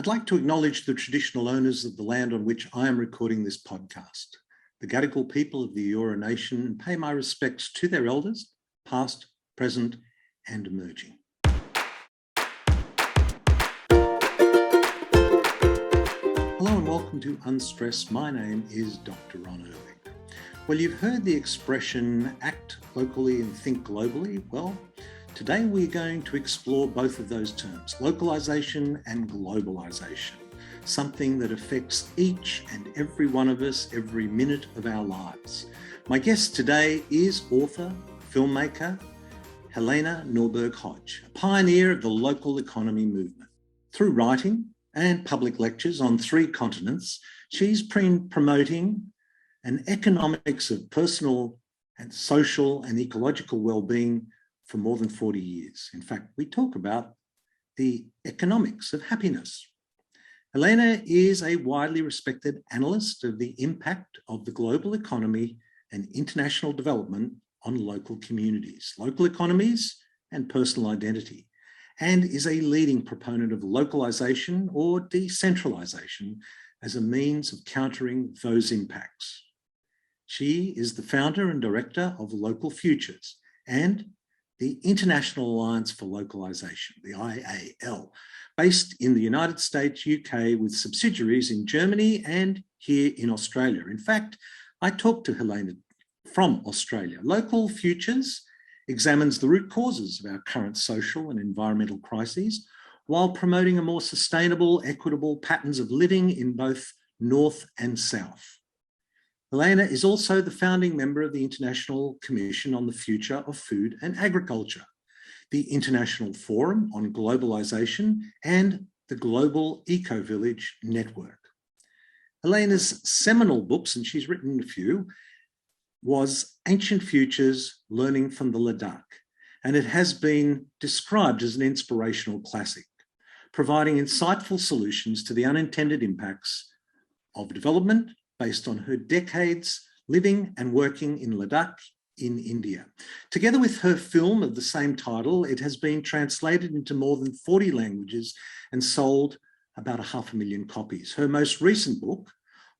I'd like to acknowledge the traditional owners of the land on which I am recording this podcast, the Gadigal people of the Eora Nation, and pay my respects to their elders, past, present, and emerging. Hello and welcome to Unstressed. My name is Dr. Ron Erling. Well, you've heard the expression act locally and think globally. Well, today we're going to explore both of those terms, localization and globalization, something that affects each and every one of us every minute of our lives. My guest today is author, filmmaker, Helena Norberg-Hodge, a pioneer of the local economy movement. Through writing and public lectures on 3 continents, she's been promoting an economics of personal and social and ecological well-being for more than 40 years. In fact, we talk about the economics of happiness. Helena is a widely respected analyst of the impact of the global economy and international development on local communities, local economies, and personal identity, and is a leading proponent of localization or decentralization as a means of countering those impacts. She is the founder and director of Local Futures and the International Alliance for Localization, the IAL, based in the United States, UK, with subsidiaries in Germany and here in Australia. In fact, I talked to Helena from Australia. Local Futures examines the root causes of our current social and environmental crises while promoting a more sustainable, equitable patterns of living in both North and South. Helena is also the founding member of the International Commission on the Future of Food and Agriculture, the International Forum on Globalization, and the Global Eco-Village Network. Helena's seminal books, and she's written a few, was Ancient Futures, Learning from the Ladakh, and it has been described as an inspirational classic, providing insightful solutions to the unintended impacts of development based on her decades living and working in Ladakh in India. Together with her film of the same title, it has been translated into more than 40 languages and sold about 500,000 copies. Her most recent book,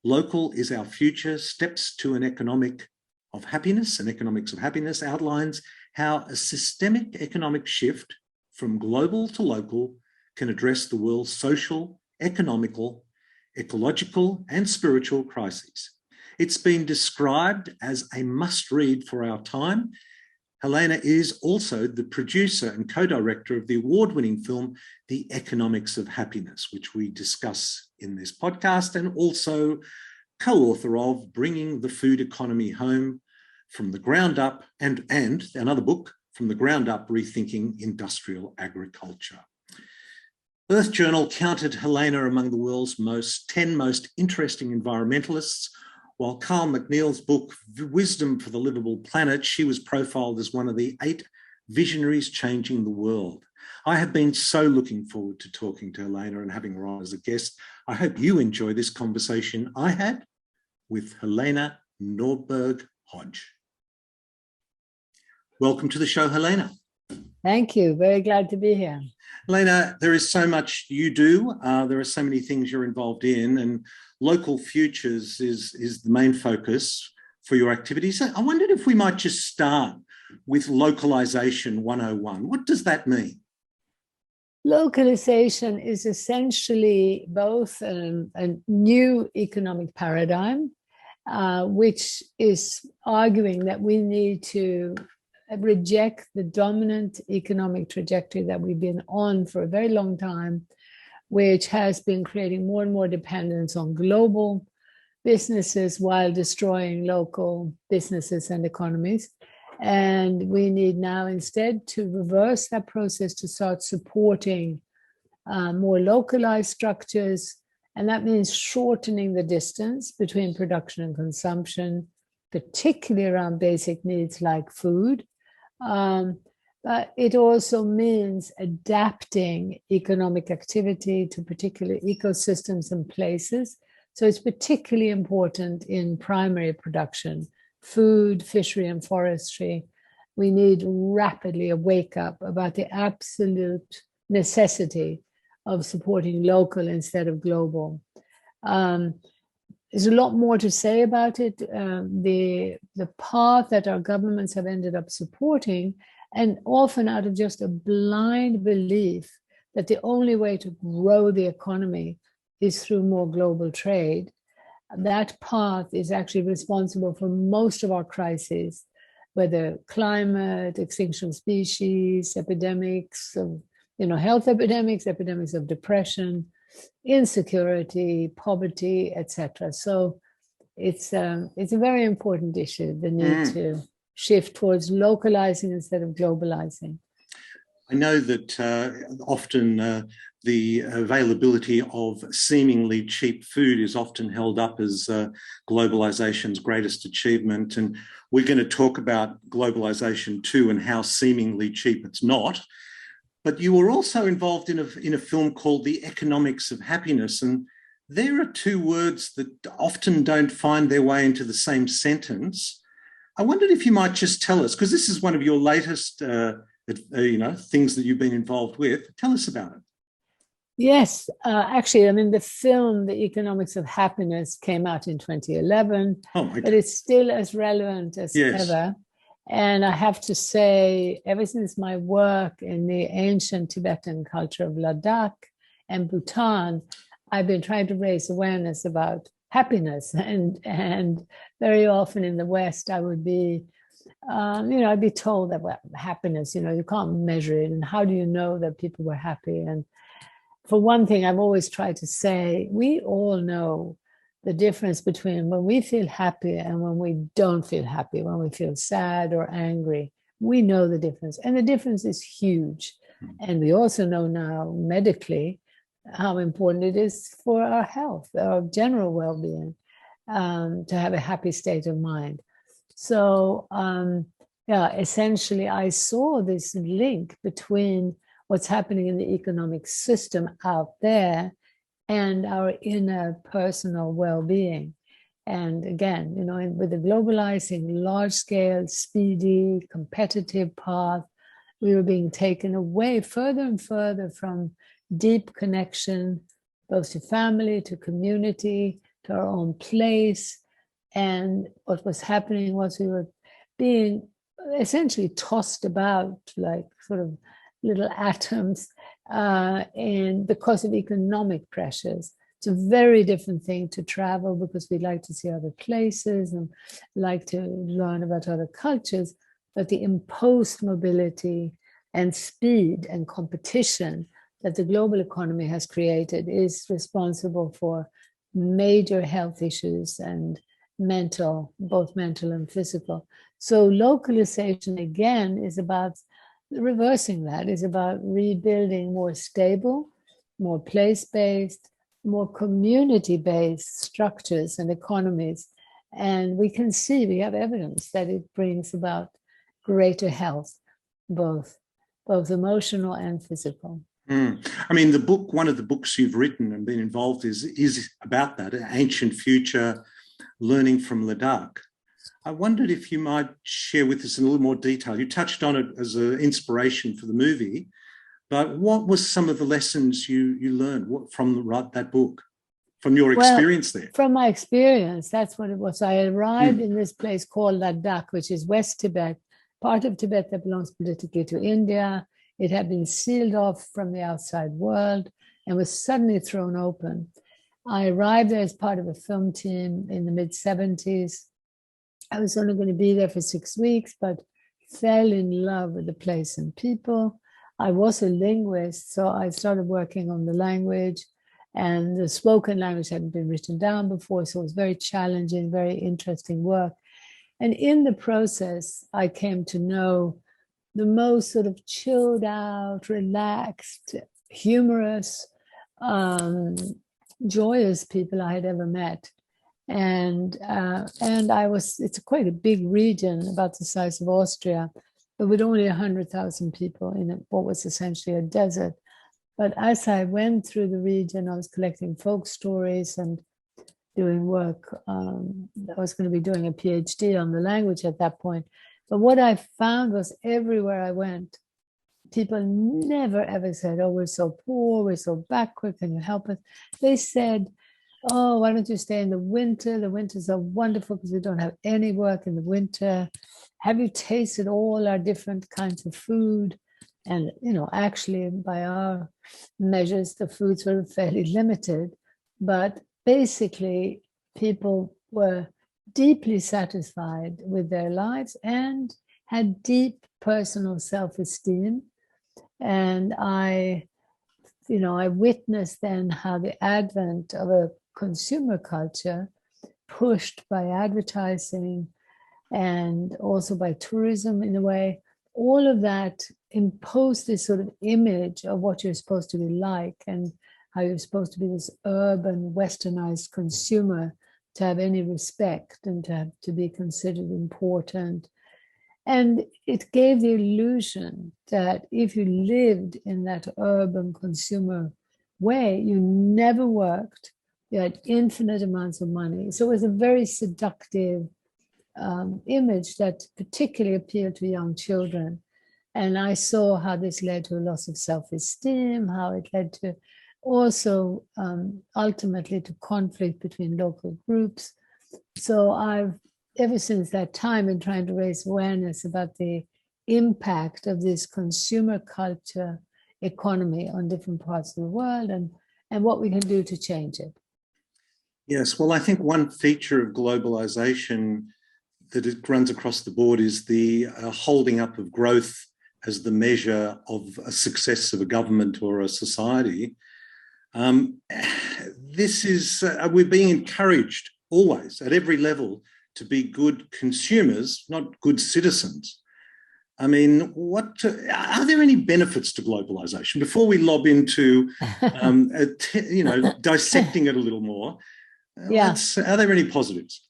Local is Our Future, Steps to an Economics of Happiness, outlines how a systemic economic shift from global to local can address the world's social, economical, ecological, and spiritual crises. It's been described as a must-read for our time. Helena is also the producer and co-director of the award-winning film, The Economics of Happiness, which we discuss in this podcast, and also co-author of Bringing the Food Economy Home from the Ground Up, and another book, From the Ground Up, Rethinking Industrial Agriculture. Earth Journal counted Helena among the world's 10 most interesting environmentalists, while Carl McNeil's book, Wisdom for the Livable Planet, she was profiled as one of the 8 visionaries changing the world. I have been so looking forward to talking to Helena and having her on as a guest. I hope you enjoy this conversation I had with Helena Norberg-Hodge. Welcome to the show, Helena. Thank you. Very glad to be here. Helena, there is so much you do. There are so many things you're involved in, and Local Futures is the main focus for your activities. I wondered if we might just start with Localization 101. What does that mean? Localization is essentially both a new economic paradigm, which is arguing that we need to reject the dominant economic trajectory that we've been on for a very long time, which has been creating more and more dependence on global businesses while destroying local businesses and economies. And we need now instead to reverse that process to start supporting more localized structures. And that means shortening the distance between production and consumption, particularly around basic needs like food. But it also means adapting economic activity to particular ecosystems and places. So it's particularly important in primary production, food, fishery, and forestry. We need rapidly a wake up about the absolute necessity of supporting local instead of global. There's a lot more to say about it. The path that our governments have ended up supporting, and often out of just a blind belief that the only way to grow the economy is through more global trade, that path is actually responsible for most of our crises, whether climate, extinction of species, epidemics of, health epidemics, epidemics of depression, insecurity, poverty, etc. So it's a very important issue, the need to shift towards localizing instead of globalizing. I know that often the availability of seemingly cheap food is often held up as globalization's greatest achievement. And we're going to talk about globalization too and how seemingly cheap it's not. But you were also involved in a film called The Economics of Happiness. And there are two words that often don't find their way into the same sentence. I wondered if you might just tell us, because this is one of your latest things that you've been involved with. Tell us about it. Yes, actually, the film, The Economics of Happiness, came out in 2011, but it's still as relevant as ever. And I have to say, ever since my work in the ancient Tibetan culture of Ladakh and Bhutan, I've been trying to raise awareness about happiness. And very often in the West, I would be, I'd be told that, well, happiness, you can't measure it. And how do you know that people were happy? And for one thing, I've always tried to say, we all know the difference between when we feel happy and when we don't feel happy, when we feel sad or angry. We know the difference, and the difference is huge. And we also know now medically how important it is for our health, our general well-being, to have a happy state of mind. So essentially I saw this link between what's happening in the economic system out there and our inner personal well-being. And again, with the globalizing, large-scale, speedy, competitive path, we were being taken away further and further from deep connection, both to family, to community, to our own place. And what was happening was we were being essentially tossed about like sort of little atoms, and because of economic pressures. It's a very different thing to travel because we like to see other places and like to learn about other cultures, but the imposed mobility and speed and competition that the global economy has created is responsible for major health issues and both mental and physical. So localization, again, is about reversing that, is about rebuilding more stable, more place-based, more community-based structures and economies. And we can see, we have evidence that it brings about greater health, both emotional and physical. The book, one of the books you've written and been involved is about that, Ancient Future, Learning from Ladakh. I wondered if you might share with us in a little more detail. You touched on it as an inspiration for the movie, but what was some of the lessons you learned from that book, from your experience there? From my experience, that's what it was. I arrived in this place called Ladakh, which is West Tibet, part of Tibet that belongs politically to India. It had been sealed off from the outside world and was suddenly thrown open. I arrived there as part of a film team in the mid-70s. I was only going to be there for 6 weeks, but fell in love with the place and people. I was a linguist, so I started working on the language, and the spoken language hadn't been written down before, so it was very challenging, very interesting work. And in the process, I came to know the most sort of chilled out, relaxed, humorous, joyous people I had ever met. And it's quite a big region, about the size of Austria, but with only 100,000 people in what was essentially a desert. But as I went through the region, I was collecting folk stories and doing work. I was going to be doing a PhD on the language at that point. But what I found was everywhere I went, people never ever said, oh, we're so poor, we're so backward, can you help us? They said, oh, why don't you stay in the winter? The winters are wonderful because we don't have any work in the winter. Have you tasted all our different kinds of food? And, actually, by our measures, the foods were fairly limited. But basically, people were deeply satisfied with their lives and had deep personal self-esteem. And I witnessed then how the advent of a consumer culture pushed by advertising and also by tourism in a way, all of that imposed this sort of image of what you're supposed to be like and how you're supposed to be this urban, westernized consumer to have any respect and to be considered important. And it gave the illusion that if you lived in that urban consumer way, you never worked, you had infinite amounts of money. So it was a very seductive image that particularly appealed to young children. And I saw how this led to a loss of self-esteem, how it led to also ultimately to conflict between local groups. So I've, ever since that time, been trying to raise awareness about the impact of this consumer culture economy on different parts of the world and what we can do to change it. Yes, well, I think one feature of globalization that it runs across the board is the holding up of growth as the measure of a success of a government or a society. This is, we're being encouraged always at every level to be good consumers, not good citizens. I mean, are there any benefits to globalization? Before we lob into, dissecting it a little more, are there any positives?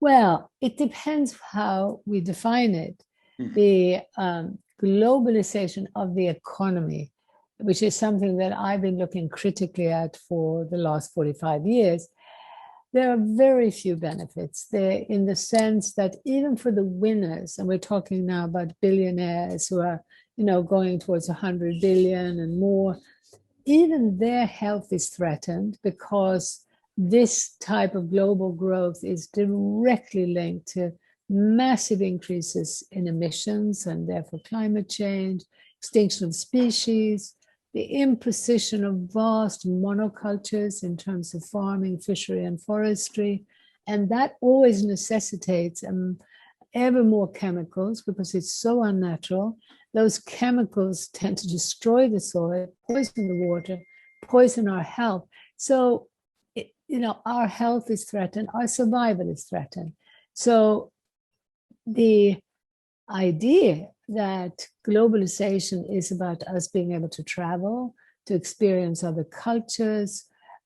Well, it depends how we define it. The globalization of the economy, which is something that I've been looking critically at for the last 45 years, there are very few benefits there in the sense that even for the winners, and we're talking now about billionaires who are, going towards 100 billion and more, even their health is threatened because this type of global growth is directly linked to massive increases in emissions and therefore climate change, extinction of species, the imposition of vast monocultures in terms of farming, fishery, and forestry. And that always necessitates ever more chemicals because it's so unnatural. Those chemicals tend to destroy the soil, poison the water, poison our health. So, our health is threatened, our survival is threatened. So the idea that globalization is about us being able to travel, to experience other cultures,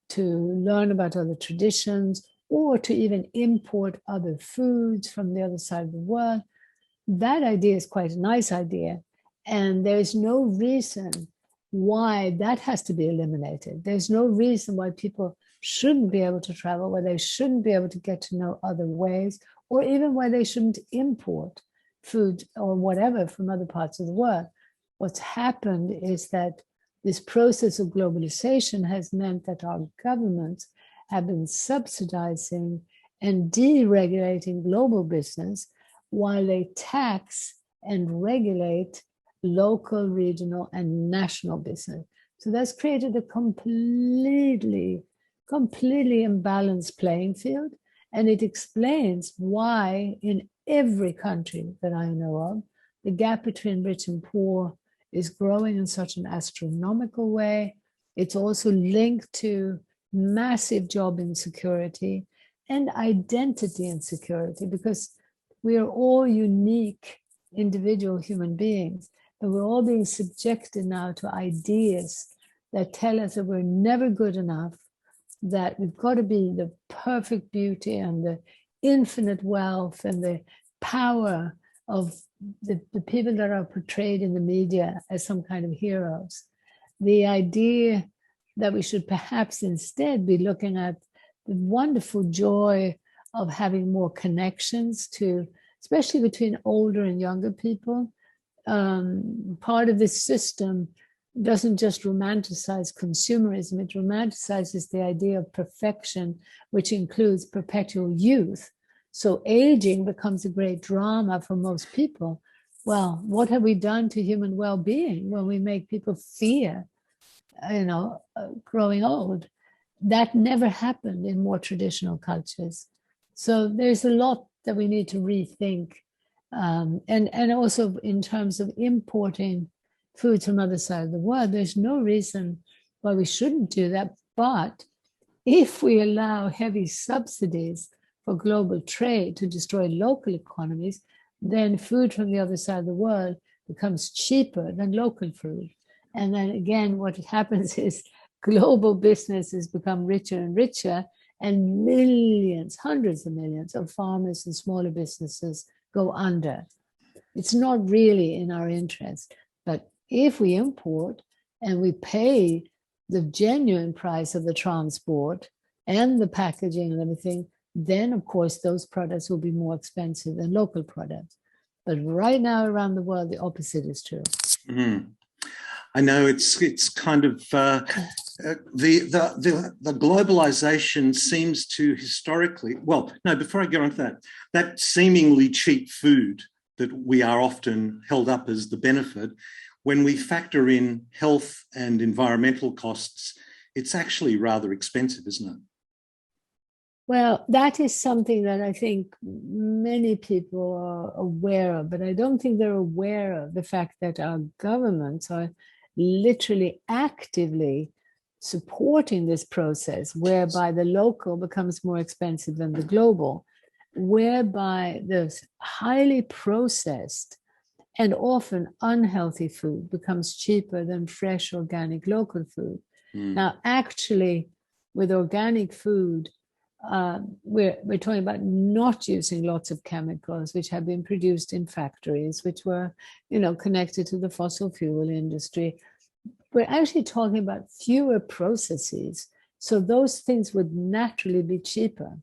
to learn about other traditions, or to even import other foods from the other side of the world, that idea is quite a nice idea. And there's no reason why that has to be eliminated. There's no reason why people shouldn't be able to travel, why they shouldn't be able to get to know other ways, or even why they shouldn't import food or whatever from other parts of the world. What's happened is that this process of globalization has meant that our governments have been subsidizing and deregulating global business while they tax and regulate local, regional, and national business. So that's created a completely imbalanced playing field. And it explains why in every country that I know of, the gap between rich and poor is growing in such an astronomical way. It's also linked to massive job insecurity and identity insecurity because we are all unique individual human beings, and we're all being subjected now to ideas that tell us that we're never good enough, that we've got to be the perfect beauty and the infinite wealth and the power of the people that are portrayed in the media as some kind of heroes. The idea that we should perhaps instead be looking at the wonderful joy of having more connections to, especially between older and younger people, part of this system doesn't just romanticize consumerism, it romanticizes the idea of perfection, which includes perpetual youth. So aging becomes a great drama for most people. Well, what have we done to human well-being when we make people fear, growing old? That never happened in more traditional cultures. So there's a lot that we need to rethink. And also in terms of importing foods from other side of the world, there's no reason why we shouldn't do that. But if we allow heavy subsidies for global trade to destroy local economies, then food from the other side of the world becomes cheaper than local food. And then again, what happens is global businesses become richer and richer, and millions, hundreds of millions of farmers and smaller businesses go under. It's not really in our interest. But if we import and we pay the genuine price of the transport and the packaging and everything, then of course those products will be more expensive than local products. But right now around the world, the opposite is true. Mm. I know it's kind of the globalization seems to historically, well, no, before I get on to that seemingly cheap food that we are often held up as the benefit, when we factor in health and environmental costs, it's actually rather expensive, isn't it? Well, that is something that I think many people are aware of, but I don't think they're aware of the fact that our governments are literally actively supporting this process, whereby the local becomes more expensive than the global, whereby the highly processed and often unhealthy food becomes cheaper than fresh, organic, local food. Now, actually, with organic food, we're talking about not using lots of chemicals which have been produced in factories, which were, connected to the fossil fuel industry. We're actually talking about fewer processes. So those things would naturally be cheaper.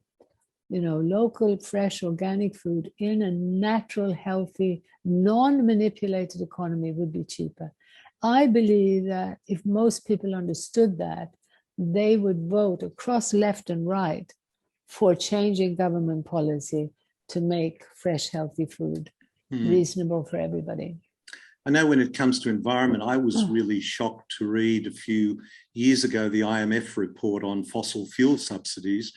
Local, fresh, organic food in a natural, healthy, non-manipulated economy would be cheaper. I believe that if most people understood that, they would vote across left and right for changing government policy to make fresh, healthy food reasonable for everybody. I know when it comes to environment, I was really shocked to read a few years ago the IMF report on fossil fuel subsidies.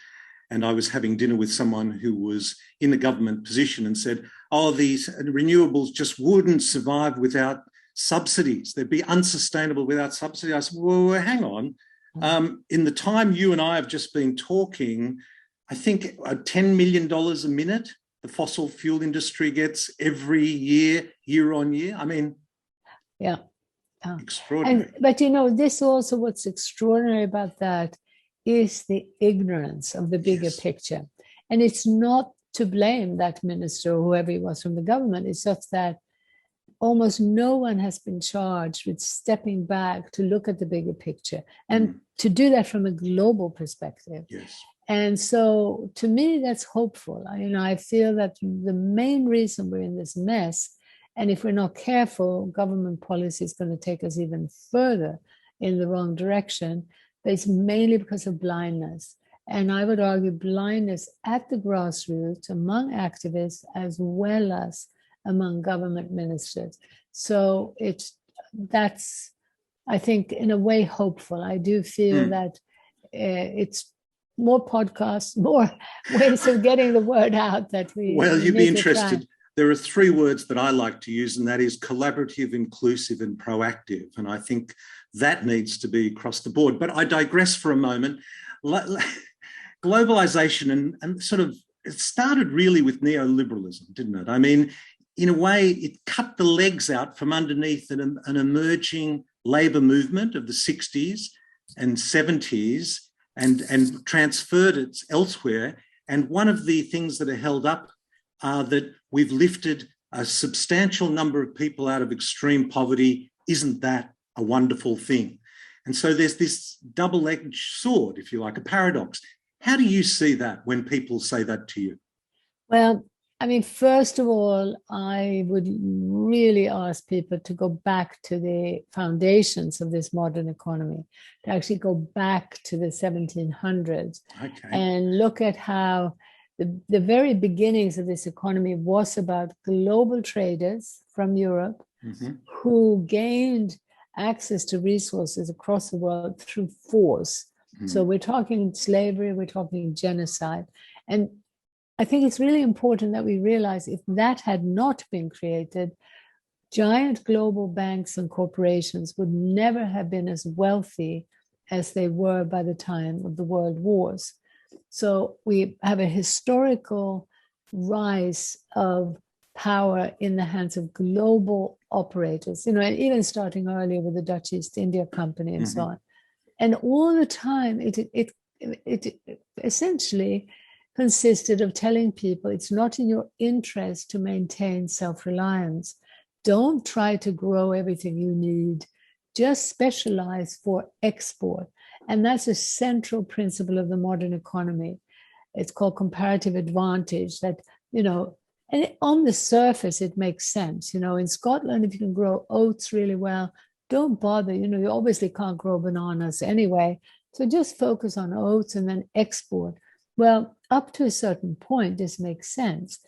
And I was having dinner with someone who was in a government position and said, oh, these renewables just wouldn't survive without subsidies. They'd be unsustainable without subsidies. I said, well, hang on. In the time you and I have just been talking, I think $10 million a minute the fossil fuel industry gets every year, year on year. I mean, yeah. Extraordinary. But this also, what's extraordinary about that is the ignorance of the bigger picture. And it's not to blame that minister or whoever he was from the government. It's just that almost no one has been charged with stepping back to look at the bigger picture and to do that from a global perspective. Yes. And so to me, that's hopeful. I feel that the main reason we're in this mess, and if we're not careful, government policy is going to take us even further in the wrong direction, but it's mainly because of blindness. And I would argue blindness at the grassroots among activists as well as among government ministers. So that's, I think, in a way hopeful. I do feel that it's more podcasts, more ways of getting the word out that we. Well, you'd be interested. There are three words that I like to use, and that is collaborative, inclusive, and proactive. And I think that needs to be across the board. But I digress for a moment. Globalization and sort of, it started really with neoliberalism, didn't it? I mean, in a way, it cut the legs out from underneath an emerging labour movement of the 60s and 70s and transferred it elsewhere. And one of the things that are held up are that we've lifted a substantial number of people out of extreme poverty. Isn't that a wonderful thing? And so there's this double-edged sword, if you like, a paradox. How do you see that when people say that to you? Well, I mean, first of all, I would really ask people to go back to the foundations of this modern economy, to actually go back to the 1700s and look at how the very beginnings of this economy was about global traders from Europe who gained access to resources across the world through force. So we're talking slavery, we're talking genocide. And I think it's really important that we realize if that had not been created, giant global banks and corporations would never have been as wealthy as they were by the time of the world wars. So we have a historical rise of power in the hands of global operators, and even starting earlier with the Dutch East India Company and so on. And all the time, it essentially consisted of telling people it's not in your interest to maintain self-reliance. Don't try to grow everything you need. Just specialize for export. And that's a central principle of the modern economy. It's called comparative advantage that, and on the surface, it makes sense. In Scotland, if you can grow oats really well, don't bother. You obviously can't grow bananas anyway. So just focus on oats and then export. Well, up to a certain point, this makes sense.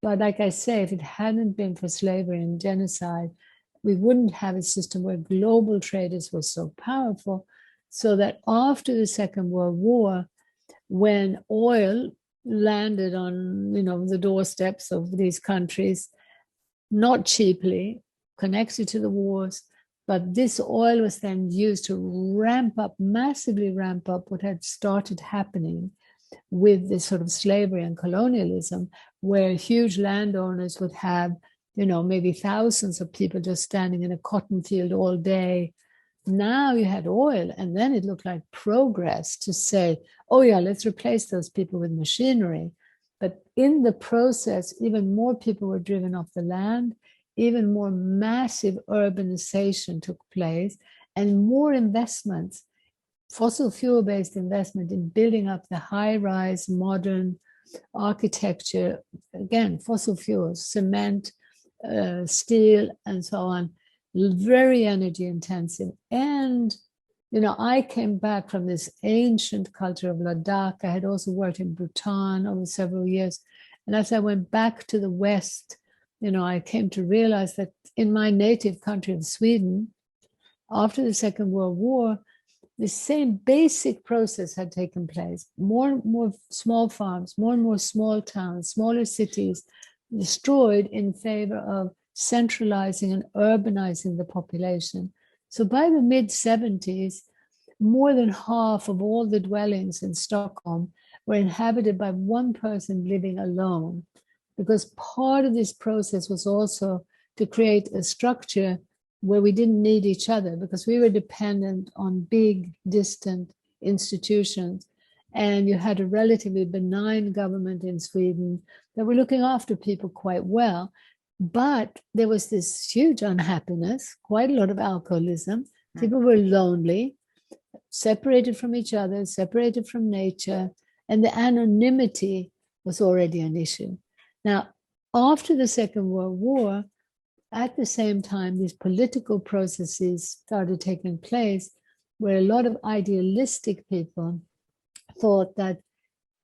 But like I say, if it hadn't been for slavery and genocide, we wouldn't have a system where global traders were so powerful, so that after the Second World War, when oil landed on, the doorsteps of these countries, not cheaply, connected to the wars, but this oil was then used to massively ramp up what had started happening with this sort of slavery and colonialism, where huge landowners would have, maybe thousands of people just standing in a cotton field all day. Now you had oil, and then it looked like progress to say, oh yeah, let's replace those people with machinery. But in the process, even more people were driven off the land, even more massive urbanization took place, and more investments, fossil fuel-based investment in building up the high-rise modern architecture, again, fossil fuels, cement, steel, and so on, very energy intensive. And, I came back from this ancient culture of Ladakh. I had also worked in Bhutan over several years. And as I went back to the West, I came to realize that in my native country of Sweden, after the Second World War, the same basic process had taken place. More and more small farms, more and more small towns, smaller cities destroyed in favor of centralizing and urbanizing the population. So by the mid-70s, more than half of all the dwellings in Stockholm were inhabited by one person living alone, because part of this process was also to create a structure where we didn't need each other, because we were dependent on big, distant institutions. And you had a relatively benign government in Sweden that were looking after people quite well. But there was this huge unhappiness, quite a lot of alcoholism. People were lonely, separated from each other, separated from nature, and the anonymity was already an issue. Now, after the Second World War, at the same time, these political processes started taking place where a lot of idealistic people thought that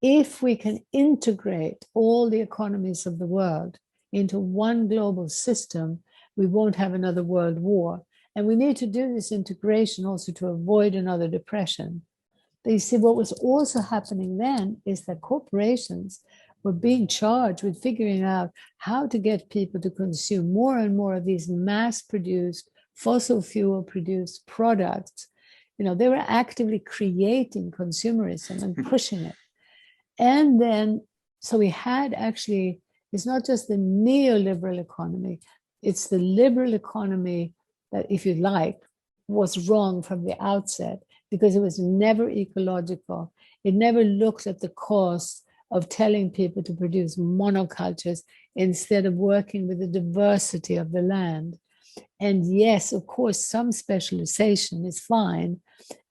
if we can integrate all the economies of the world into one global system, we won't have another world war. And we need to do this integration also to avoid another depression. But you see, what was also happening then is that corporations were being charged with figuring out how to get people to consume more and more of these mass-produced, fossil fuel-produced products. They were actively creating consumerism and pushing it. And then, so we had actually, it's not just the neoliberal economy, it's the liberal economy that, if you like, was wrong from the outset, because it was never ecological. It never looked at the cost of telling people to produce monocultures instead of working with the diversity of the land. And yes, of course, some specialization is fine,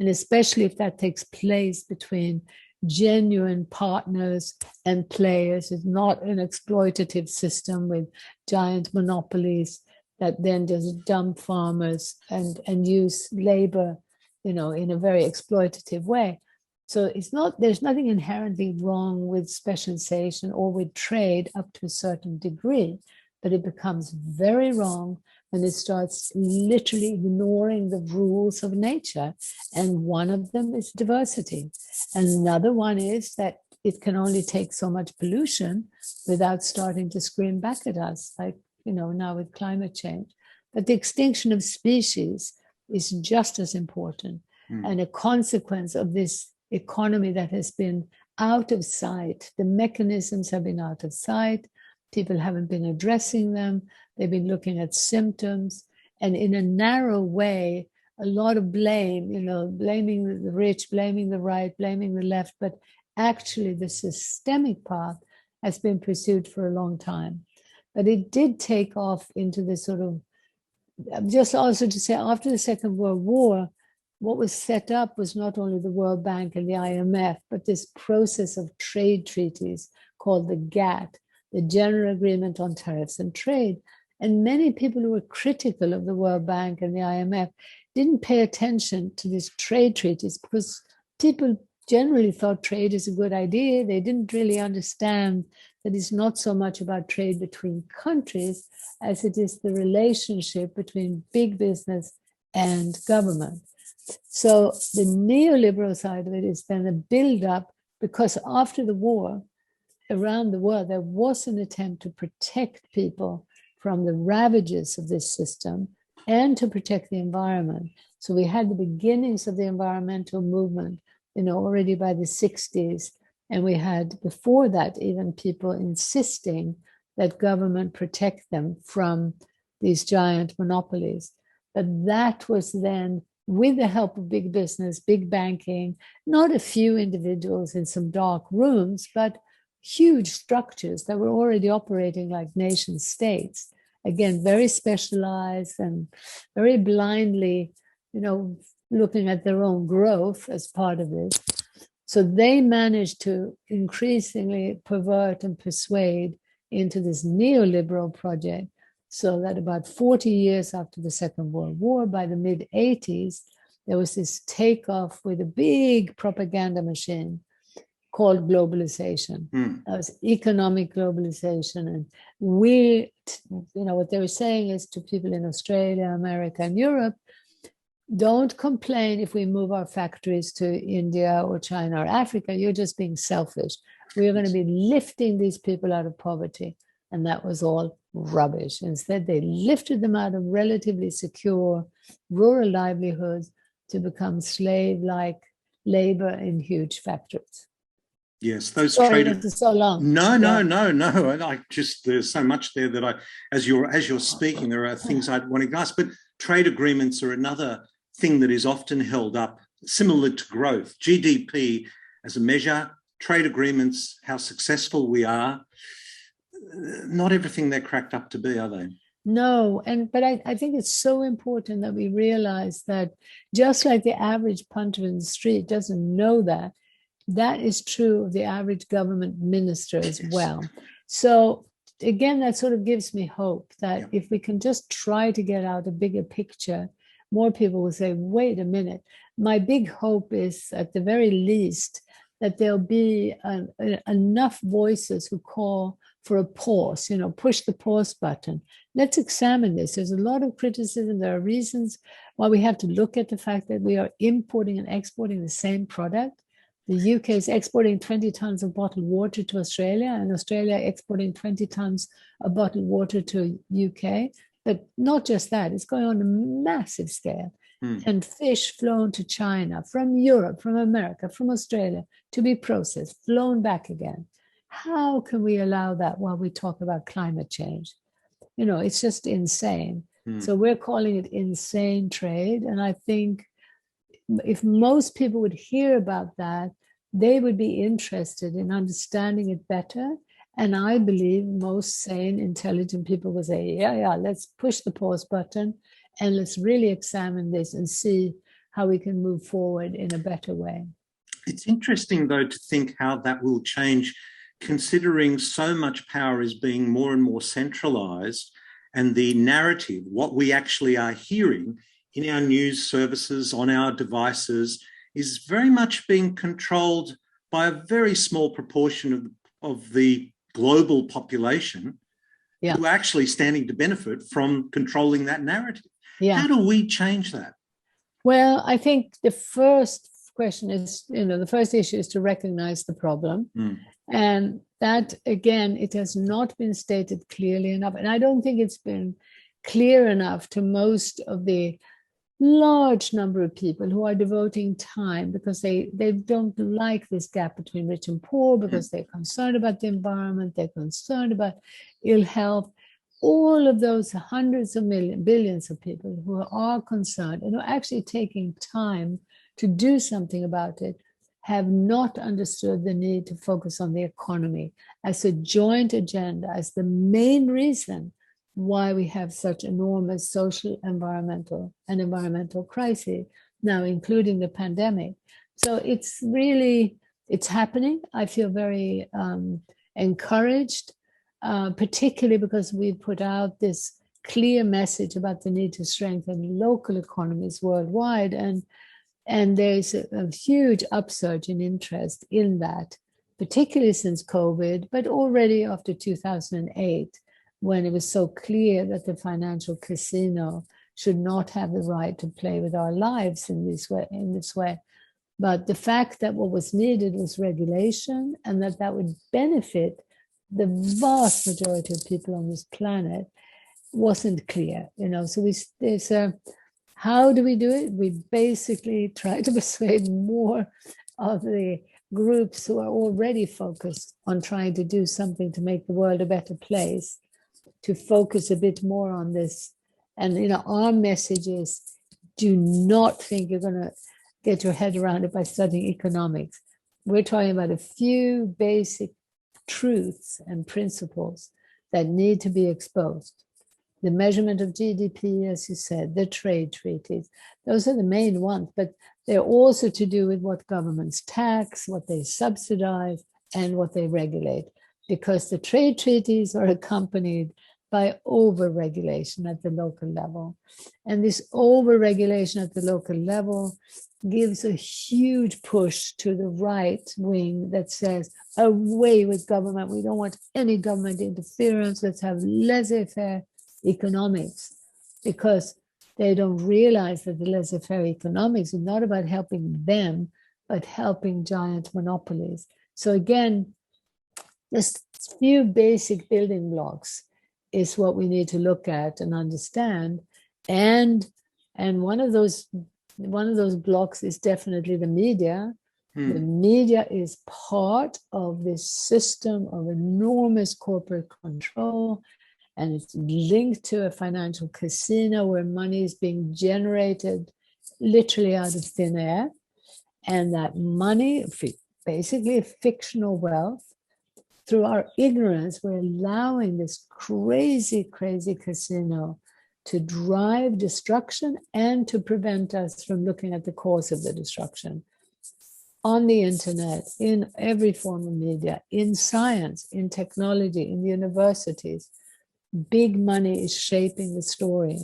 and especially if that takes place between genuine partners and players. It's not an exploitative system with giant monopolies that then just dump farmers and use labor, in a very exploitative way. So there's nothing inherently wrong with specialization or with trade up to a certain degree, but it becomes very wrong when it starts literally ignoring the rules of nature. And one of them is diversity. And another one is that it can only take so much pollution without starting to scream back at us, like, now with climate change. But the extinction of species is just as important and a consequence of this economy that has been out of sight. The mechanisms have been out of sight. People haven't been addressing them. They've been looking at symptoms. And in a narrow way, a lot of blame, blaming the rich, blaming the right, blaming the left. But actually, the systemic path has been pursued for a long time. But it did take off into this sort of, just also to say, after the Second World War, what was set up was not only the World Bank and the IMF, but this process of trade treaties called the GATT, the General Agreement on Tariffs and Trade. And many people who were critical of the World Bank and the IMF didn't pay attention to these trade treaties because people generally thought trade is a good idea. They didn't really understand that it's not so much about trade between countries as it is the relationship between big business and government. So the neoliberal side of it is then a build-up, because after the war, around the world, there was an attempt to protect people from the ravages of this system and to protect the environment. So we had the beginnings of the environmental movement, already by the 60s. And we had before that even people insisting that government protect them from these giant monopolies. But that was then with the help of big business, big banking, not a few individuals in some dark rooms, but huge structures that were already operating like nation states. Again, very specialized and very blindly, looking at their own growth as part of this. So they managed to increasingly pervert and persuade into this neoliberal project, so that about 40 years after the Second World War, by the mid-80s, there was this takeoff with a big propaganda machine called globalization. That was economic globalization. And what they were saying is to people in Australia, America, and Europe, don't complain if we move our factories to India or China or Africa. You're just being selfish. We are going to be lifting these people out of poverty. And that was all rubbish. Instead, they lifted them out of relatively secure rural livelihoods to become slave-like labor in huge factories. Yes, those trade. So long. No. And there's so much there that as you're speaking, there are things I'd want to ask. But trade agreements are another thing that is often held up, similar to growth. GDP as a measure, trade agreements, how successful we are. Not everything they're cracked up to be, are they? No, but I think it's so important that we realize that just like the average punter in the street doesn't know that is true of the average government minister as well. So again, that sort of gives me hope that if we can just try to get out a bigger picture, more people will say, wait a minute. My big hope is at the very least that there'll be enough voices who call for a pause, push the pause button. Let's examine this. There's a lot of criticism. There are reasons why we have to look at the fact that we are importing and exporting the same product. The UK is exporting 20 tons of bottled water to Australia, and Australia exporting 20 tons of bottled water to UK. But not just that, it's going on a massive scale. And fish flown to China from Europe, from America, from Australia to be processed, flown back again. How can we allow that while we talk about climate change? It's just insane. So we're calling it insane trade. And I think if most people would hear about that, they would be interested in understanding it better. And I believe most sane, intelligent people would say, yeah, let's push the pause button and let's really examine this and see how we can move forward in a better way. It's interesting, though, to think how that will change, considering so much power is being more and more centralized, and the narrative, what we actually are hearing in our news services, on our devices, is very much being controlled by a very small proportion of the global population who are actually standing to benefit from controlling that narrative. How do we change that? Well, I think the first question is, the first issue is to recognize the problem. And that, again, it has not been stated clearly enough. And I don't think it's been clear enough to most of the large number of people who are devoting time because they don't like this gap between rich and poor, because they're concerned about the environment, they're concerned about ill health. All of those hundreds of billions of people who are concerned and are actually taking time to do something about it have not understood the need to focus on the economy as a joint agenda, as the main reason why we have such enormous social, environmental crises now, including the pandemic. So it's happening. I feel very encouraged, particularly because we put out this clear message about the need to strengthen local economies worldwide. And there's a huge upsurge in interest in that, particularly since COVID, but already after 2008, when it was so clear that the financial casino should not have the right to play with our lives in this way. But the fact that what was needed was regulation, and that would benefit the vast majority of people on this planet wasn't clear. So how do we do it? We basically try to persuade more of the groups who are already focused on trying to do something to make the world a better place to focus a bit more on this. And our message is, do not think you're going to get your head around it by studying economics. We're talking about a few basic truths and principles that need to be exposed. The measurement of GDP, as you said, the trade treaties, those are the main ones, but they're also to do with what governments tax, what they subsidize, and what they regulate, because the trade treaties are accompanied by over-regulation at the local level. And this over-regulation at the local level gives a huge push to the right wing that says, away with government. We don't want any government interference. Let's have laissez-faire economics, because they don't realize that the laissez-faire economics is not about helping them, but helping giant monopolies. So again, this few basic building blocks is what we need to look at and understand. And one of those blocks is definitely the media. The media is part of this system of enormous corporate control, and it's linked to a financial casino where money is being generated literally out of thin air. And that money, basically fictional wealth, through our ignorance, we're allowing this crazy, crazy casino to drive destruction and to prevent us from looking at the cause of the destruction. On the internet, in every form of media, in science, in technology, in universities, big money is shaping the story.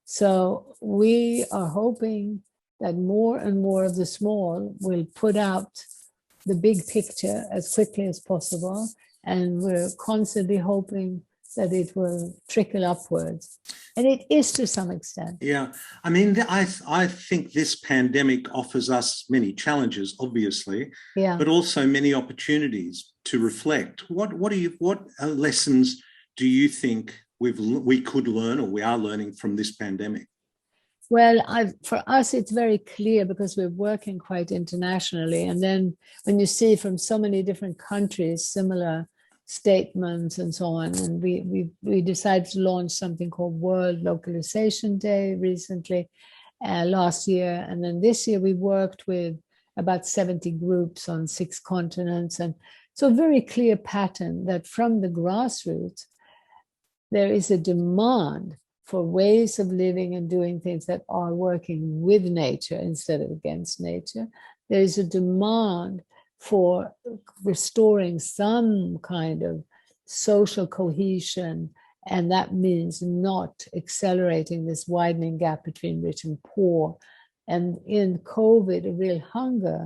So we are hoping that more and more of the small will put out the big picture as quickly as possible. And we're constantly hoping that it will trickle upwards. And it is to some extent. Yeah. I mean, I think this pandemic offers us many challenges, obviously, but also many opportunities to reflect. What lessons do you think we could learn, or we are learning, from this pandemic? Well, for us, it's very clear because we're working quite internationally. And then when you see from so many different countries, similar statements and so on, and we decided to launch something called World Localization Day recently, last year. And then this year we worked with about 70 groups on 6 continents. And so a very clear pattern that from the grassroots, there is a demand for ways of living and doing things that are working with nature instead of against nature. there is a demand for restoring some kind of social cohesion, and that means not accelerating this widening gap between rich and poor. And in COVID, a real hunger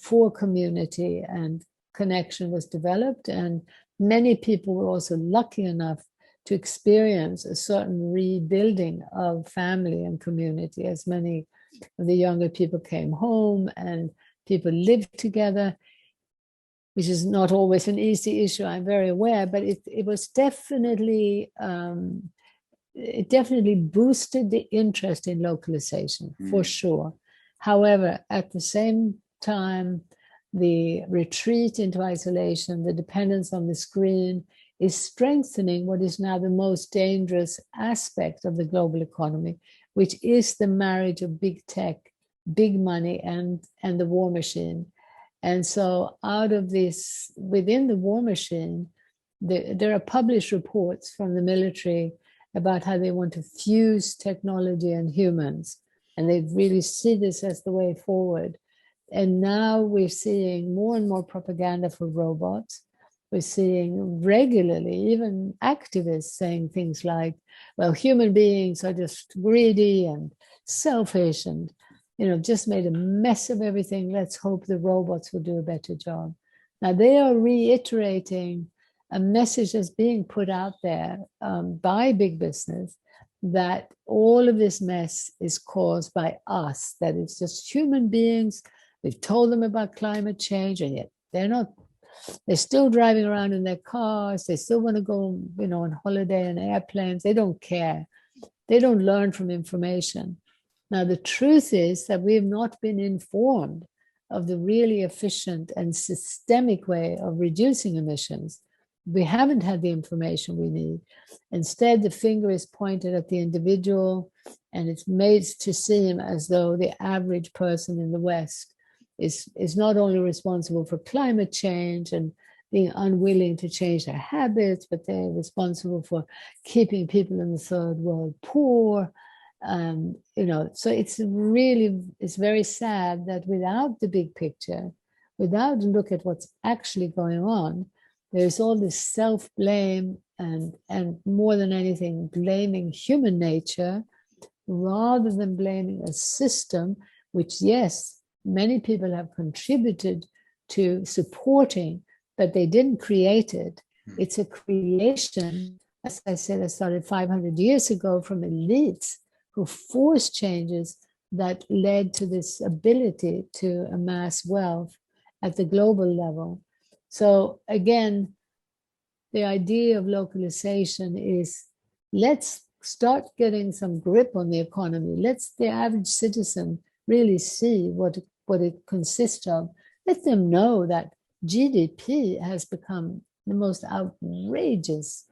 for community and connection was developed, and many people were also lucky enough to experience a certain rebuilding of family and community, as many of the younger people came home and people lived together, which is not always an easy issue, I'm very aware, but it was definitely, it definitely boosted the interest in localization, for sure. However, at the same time, the retreat into isolation, the dependence on the screen is strengthening what is now the most dangerous aspect of the global economy, which is the marriage of big tech, big money, and the war machine. And so out of this, within the war machine, there are published reports from the military about how they want to fuse technology and humans. And they really see this as the way forward. And now we're seeing more and more propaganda for robots. We're seeing regularly, even activists saying things like, well, human beings are just greedy and selfish and, you know, just made a mess of everything. Let's hope the robots will do a better job. Now, they are reiterating a message that's being put out there by big business, that all of this mess is caused by us, that it's just human beings. We've told them about climate change, and yet they're still driving around in their cars. They still want to go, you know, on holiday in airplanes. They don't care. They don't learn from information. Now, the truth is that we have not been informed of the really efficient and systemic way of reducing emissions. We haven't had the information we need. Instead, the finger is pointed at the individual, and it's made to seem as though the average person in the West is not only responsible for climate change and being unwilling to change their habits, but they're responsible for keeping people in the third world poor. You know, so it's very sad that without the big picture, without a look at what's actually going on, there's all this self-blame and more than anything, blaming human nature rather than blaming a system, which, yes, many people have contributed to supporting, but they didn't create it. It's a creation, as I said, it started 500 years ago from elites who forced changes that led to this ability to amass wealth at the global level. So again, the idea of localization is, let's start getting some grip on the economy. Let's the average citizen really see what it consists of. Let them know that GDP has become the most outrageous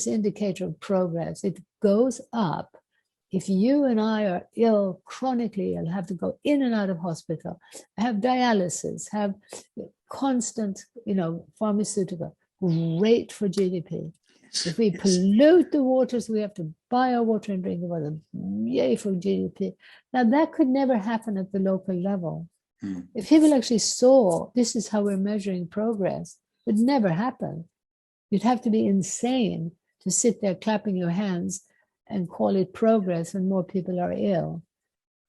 indicator of progress. It goes up. If you and I are ill, chronically ill, have to go in and out of hospital, have dialysis, have constant, you know, pharmaceutical, great for GDP. If we pollute the waters, we have to buy our water and drink water. Yay for GDP. Now, that could never happen at the local level. If people actually saw this is how we're measuring progress, it would never happen. You'd have to be insane to sit there clapping your hands and call it progress when more people are ill.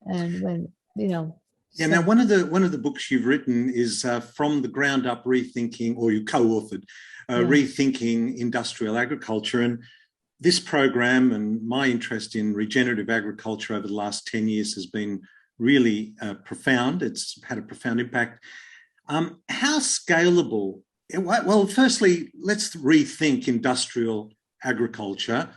And when, you know. Yeah, now one of the books you've written is From the Ground Up Rethinking, or you co-authored, Rethinking Industrial Agriculture. And this program and my interest in regenerative agriculture over the last 10 years has been really profound. It's had a profound impact. How scalable? Well, firstly, let's rethink industrial agriculture.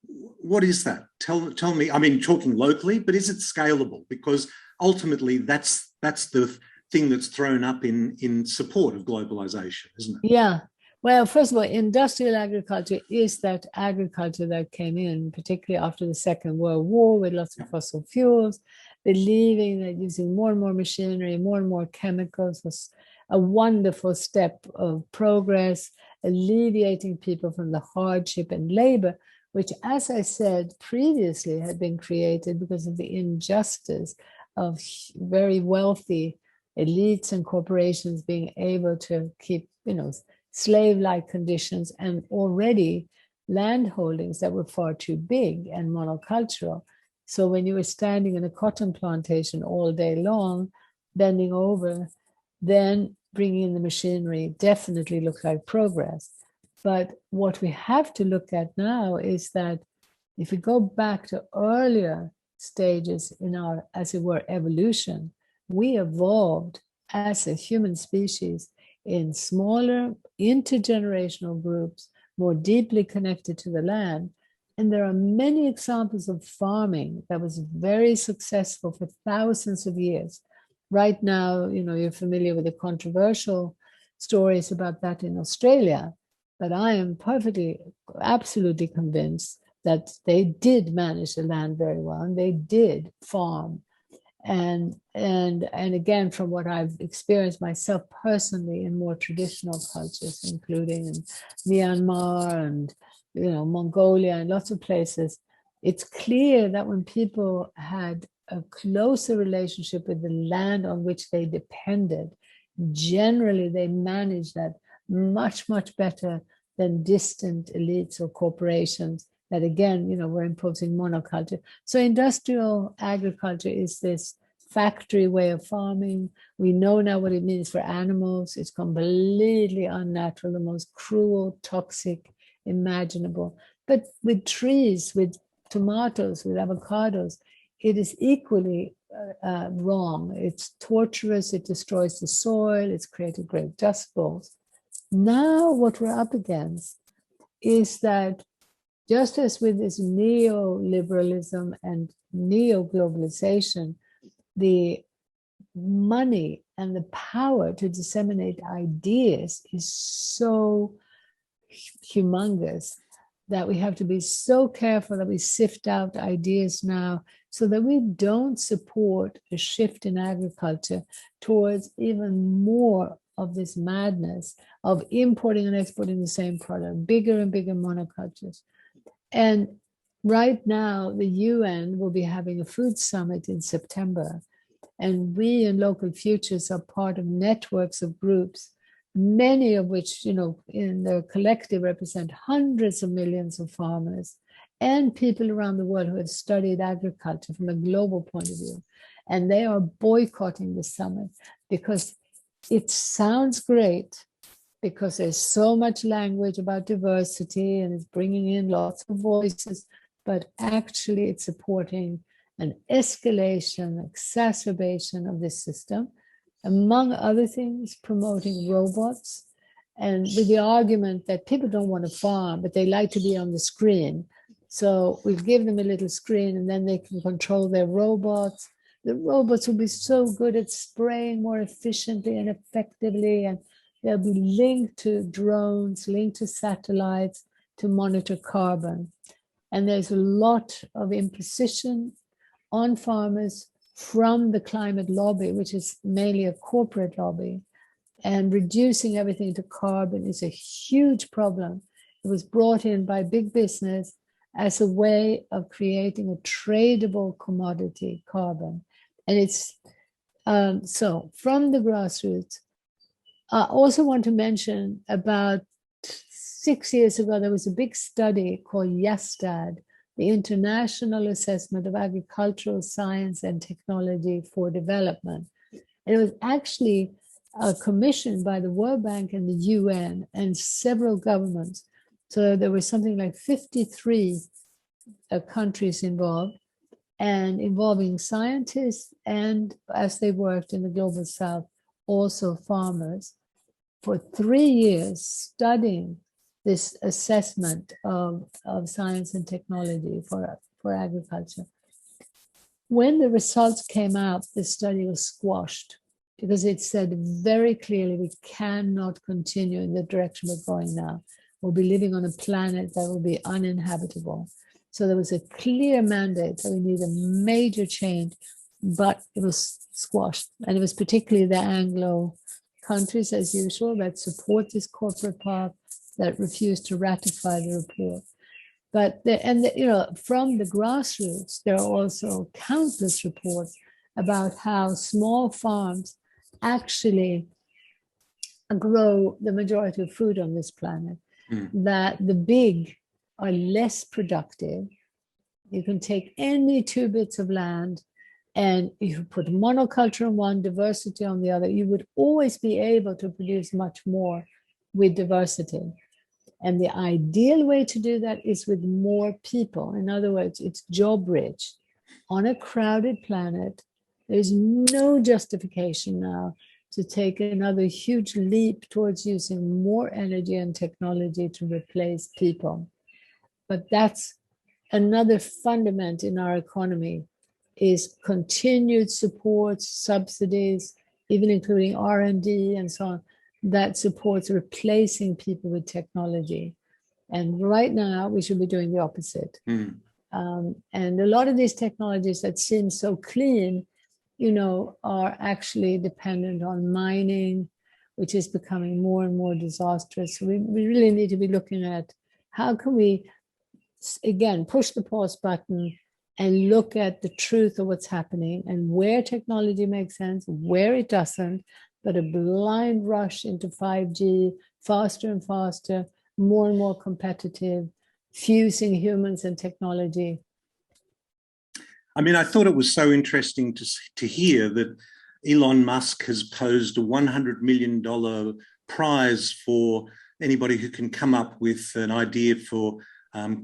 What is that? Tell me. I mean, talking locally, but is it scalable? Because ultimately, that's the thing that's thrown up in support of globalization, isn't it? Yeah. Well, first of all, industrial agriculture is that agriculture that came in, particularly after the Second World War, with lots of fossil fuels, believing that using more and more machinery, more and more chemicals was a wonderful step of progress, alleviating people from the hardship and labor, which, as I said previously, had been created because of the injustice of very wealthy elites and corporations being able to keep, slave-like conditions, and already land holdings that were far too big and monocultural. So when you were standing in a cotton plantation all day long, bending over, then bringing in the machinery definitely looked like progress. But what we have to look at now is that if we go back to earlier stages in our, as it were, evolution, we evolved as a human species in smaller intergenerational groups, more deeply connected to the land. And there are many examples of farming that was very successful for thousands of years. Right now, you're familiar with the controversial stories about that in Australia, but I am absolutely convinced that they did manage the land very well, and they did farm. And again, from what I've experienced myself personally in more traditional cultures, including in Myanmar and Mongolia and lots of places, it's clear that when people had a closer relationship with the land on which they depended, generally they managed that much, much better than distant elites or corporations that, again, were imposing monoculture. So industrial agriculture is this factory way of farming. We know now what it means for animals. It's completely unnatural, the most cruel, toxic, imaginable. But with trees, with tomatoes, with avocados, it is equally wrong. It's torturous, it destroys the soil, it's created great dust bowls. Now what we're up against is that just as with this neoliberalism and neo-globalization, the money and the power to disseminate ideas is so humongous that we have to be so careful that we sift out ideas now so that we don't support a shift in agriculture towards even more of this madness of importing and exporting the same product, bigger and bigger monocultures. And right now, the UN will be having a food summit in September. And we in Local Futures are part of networks of groups, many of which, in their collective represent hundreds of millions of farmers and people around the world who have studied agriculture from a global point of view. And they are boycotting the summit because it sounds great, because there's so much language about diversity and it's bringing in lots of voices, but actually it's supporting an escalation, exacerbation of this system, among other things, promoting robots, and with the argument that people don't want to farm, but they like to be on the screen. So we give them a little screen and then they can control their robots. The robots will be so good at spraying more efficiently and effectively, and they'll be linked to drones, linked to satellites to monitor carbon. And there's a lot of imposition on farmers from the climate lobby, which is mainly a corporate lobby. And reducing everything to carbon is a huge problem. It was brought in by big business as a way of creating a tradable commodity, carbon. And it's so from the grassroots. I also want to mention about 6 years ago, there was a big study called IASTAD, the International Assessment of Agricultural Science and Technology for Development. And it was actually commissioned by the World Bank and the UN and several governments. So there was something like 53 countries involved, and involving scientists and, as they worked in the Global South, also farmers, for 3 years studying this assessment of science and technology for agriculture. When the results came out, the study was squashed because it said very clearly we cannot continue in the direction we're going now. We'll be living on a planet that will be uninhabitable. So there was a clear mandate that we need a major change, but it was squashed. And it was particularly the Anglo countries, as usual, that support this corporate path, that refused to ratify the report. But from the grassroots, there are also countless reports about how small farms actually grow the majority of food on this planet, that the big are less productive. You can take any 2 bits of land and you put monoculture on one, diversity on the other, you would always be able to produce much more with diversity. And the ideal way to do that is with more people. In other words, it's job rich. On a crowded planet, there's no justification now to take another huge leap towards using more energy and technology to replace people. But that's another fundament in our economy, is continued support, subsidies, even including R&D and so on, that supports replacing people with technology. And right now, we should be doing the opposite. And a lot of these technologies that seem so clean, are actually dependent on mining, which is becoming more and more disastrous. So we really need to be looking at how can we, again, push the pause button and look at the truth of what's happening and where technology makes sense, where it doesn't, but a blind rush into 5G, faster and faster, more and more competitive, fusing humans and technology. I mean, I thought it was so interesting to hear that Elon Musk has posed a $100 million prize for anybody who can come up with an idea for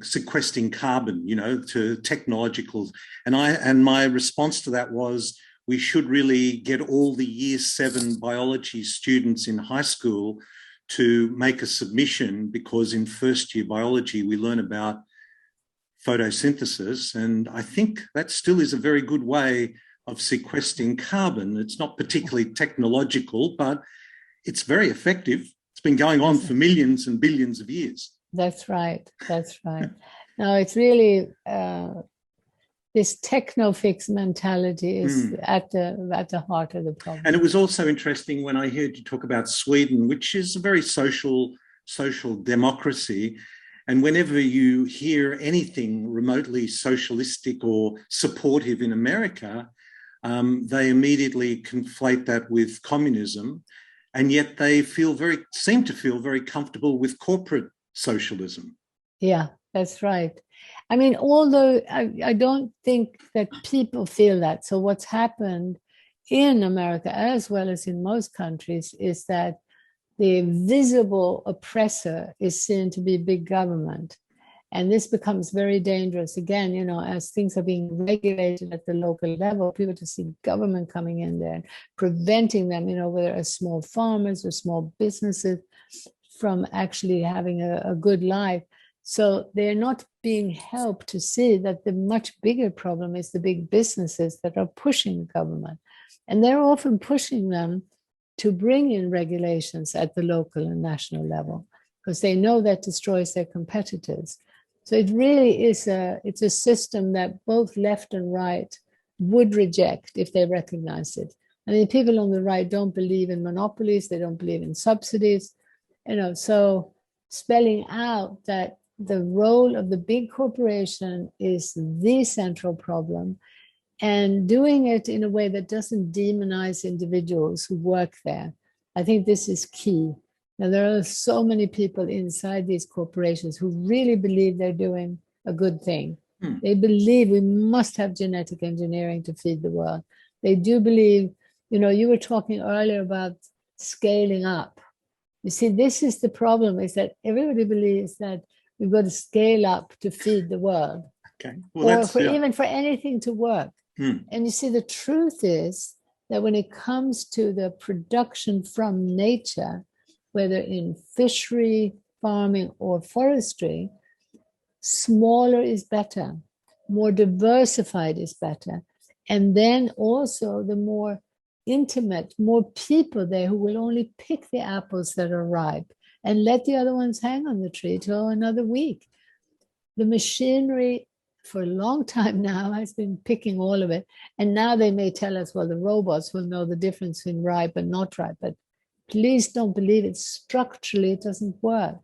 sequestering carbon, to technological. And my response to that was, we should really get all the year 7 biology students in high school to make a submission, because in first year biology, we learn about photosynthesis. And I think that still is a very good way of sequestering carbon. It's not particularly technological, but it's very effective. It's been going on for millions and billions of years. That's right. No, it's really this techno-fix mentality is at the heart of the problem. And it was also interesting when I heard you talk about Sweden, which is a very social democracy. And whenever you hear anything remotely socialistic or supportive in America, they immediately conflate that with communism. And yet they seem to feel very comfortable with corporate socialism. Yeah, that's right. I mean, although I don't think that people feel that. So what's happened in America, as well as in most countries, is that the visible oppressor is seen to be big government. And this becomes very dangerous. Again, as things are being regulated at the local level, people just see government coming in there and preventing them, whether as small farmers or small businesses, from actually having a good life. So they're not being helped to see that the much bigger problem is the big businesses that are pushing the government. And they're often pushing them to bring in regulations at the local and national level, because they know that destroys their competitors. So it really is it's a system that both left and right would reject if they recognize it. I mean, people on the right don't believe in monopolies, they don't believe in subsidies, so spelling out that the role of the big corporation is the central problem, and doing it in a way that doesn't demonize individuals who work there. I think this is key. Now, there are so many people inside these corporations who really believe they're doing a good thing. They believe we must have genetic engineering to feed the world. They do believe, you were talking earlier about scaling up. You see, this is the problem, is that everybody believes that we've got to scale up to feed the world. Okay. Well, even for anything to work. And you see, the truth is that when it comes to the production from nature, whether in fishery, farming, or forestry, smaller is better, more diversified is better. And then also the more intimate, more people there who will only pick the apples that are ripe and let the other ones hang on the tree till another week. The machinery for a long time now has been picking all of it. And now they may tell us, well, the robots will know the difference in ripe and not ripe. But please don't believe it. Structurally, it doesn't work.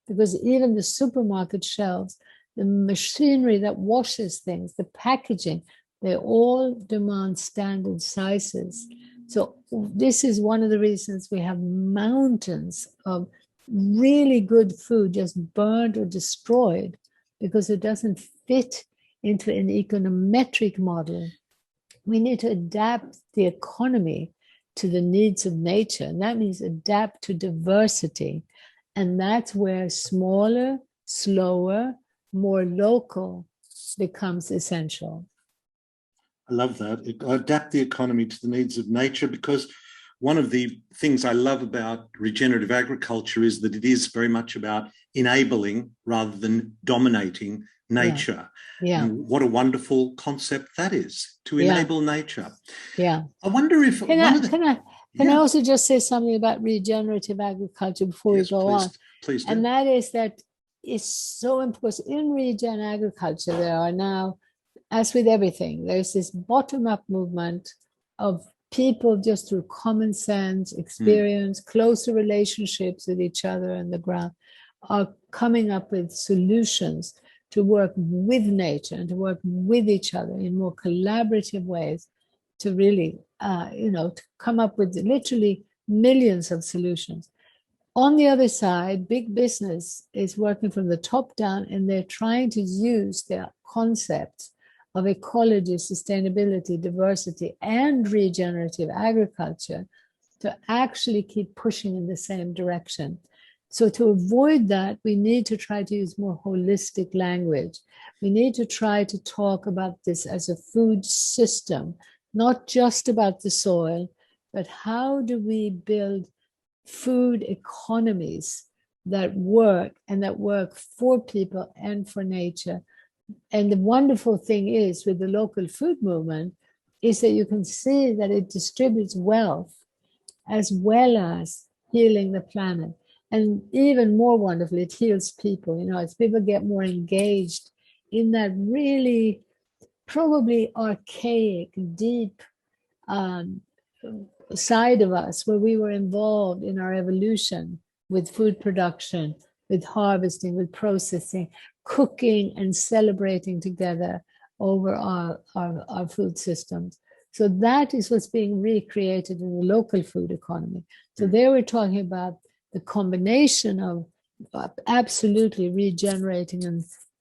Because even the supermarket shelves, the machinery that washes things, the packaging, They all demand standard sizes. So this is one of the reasons we have mountains of really good food just burned or destroyed because it doesn't fit into an econometric model. We need to adapt the economy to the needs of nature, and that means adapt to diversity. And that's where smaller, slower, more local becomes essential. I love that. Adapt the economy to the needs of nature, because one of the things I love about regenerative agriculture is that it is very much about enabling rather than dominating nature. Yeah. And what a wonderful concept that is, to enable nature. Yeah. I wonder if Can I also just say something about regenerative agriculture before we go on? Please do. And that is that it's so important. In regen agriculture, there are now, as with everything, there's this bottom-up movement of people just through common sense, experience, closer relationships with each other and the ground, are coming up with solutions to work with nature and to work with each other in more collaborative ways to really, to come up with literally millions of solutions. On the other side, big business is working from the top down, and they're trying to use their concepts of ecology, sustainability, diversity, and regenerative agriculture to actually keep pushing in the same direction. So to avoid that, we need to try to use more holistic language. We need to try to talk about this as a food system, not just about the soil, but how do we build food economies that work and that work for people and for nature. And the wonderful thing is with the local food movement is that you can see that it distributes wealth as well as healing the planet. And even more wonderfully, it heals people, as people get more engaged in that really probably archaic, deep side of us where we were involved in our evolution with food production, with harvesting, with processing, cooking and celebrating together over our food systems. So that is what's being recreated in the local food economy. So there we're talking about the combination of absolutely regenerating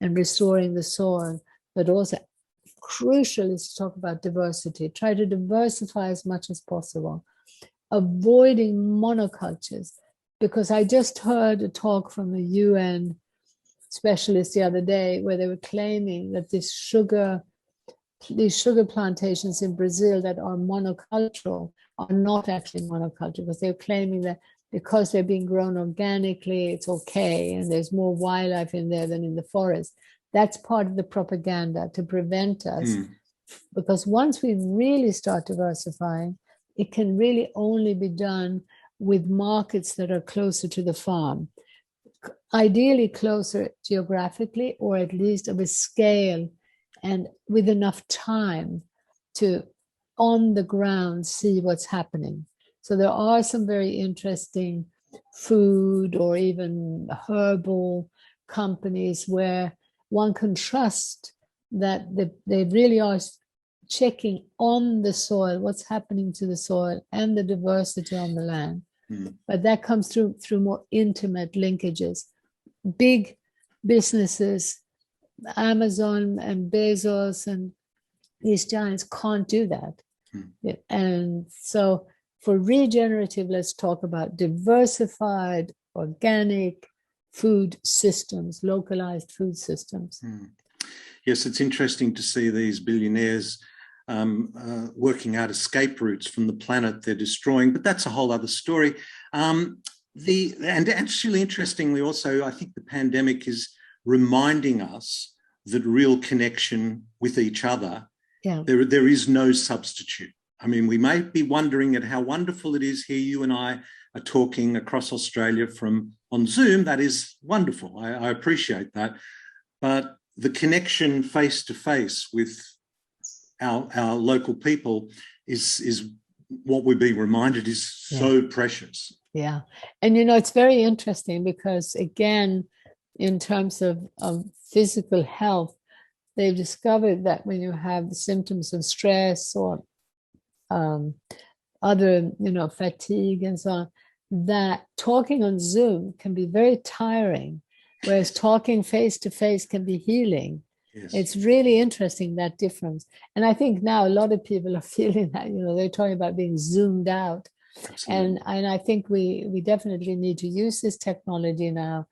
and restoring the soil, but also crucial is to talk about diversity. Try to diversify as much as possible, avoiding monocultures. Because I just heard a talk from a UN specialist the other day where they were claiming that these sugar plantations in Brazil that are monocultural are not actually monocultural, because they're claiming that because they're being grown organically, it's okay, and there's more wildlife in there than in the forest. That's part of the propaganda to prevent us. Because once we really start diversifying, it can really only be done with markets that are closer to the farm, ideally closer geographically, or at least of a scale and with enough time to on the ground see what's happening. So there are some very interesting food or even herbal companies where one can trust that they really are checking on the soil, what's happening to the soil and the diversity on the land. But that comes through more intimate linkages. Big businesses, Amazon and Bezos and these giants can't do that. And so for regenerative, let's talk about diversified, organic food systems, localized food systems. Yes, it's interesting to see these billionaires working out escape routes from the planet they're destroying, but that's a whole other story. And actually, interestingly, also, I think the pandemic is reminding us that real connection with each other, there is no substitute. I mean, we may be wondering at how wonderful it is here. You and I are talking across Australia on Zoom. That is wonderful. I appreciate that. But the connection face to face with our local people is what we're being reminded is so precious. Yeah. And, it's very interesting because, again, in terms of physical health, they've discovered that when you have the symptoms of stress or other, fatigue and so on, that talking on Zoom can be very tiring, whereas talking face to face can be healing. Yes. It's really interesting, that difference. And I think now a lot of people are feeling that, they're talking about being zoomed out. Absolutely. And I think we definitely need to use this technology now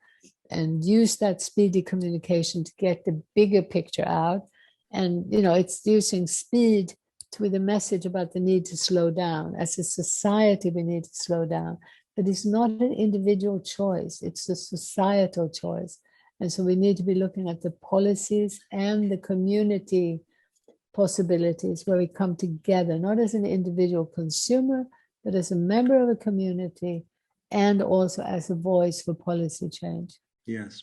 and use that speedy communication to get the bigger picture out. And, it's using speed with a message about the need to slow down. As a society, we need to slow down. But it's not an individual choice, it's a societal choice. And so we need to be looking at the policies and the community possibilities where we come together, not as an individual consumer, but as a member of a community and also as a voice for policy change. Yes.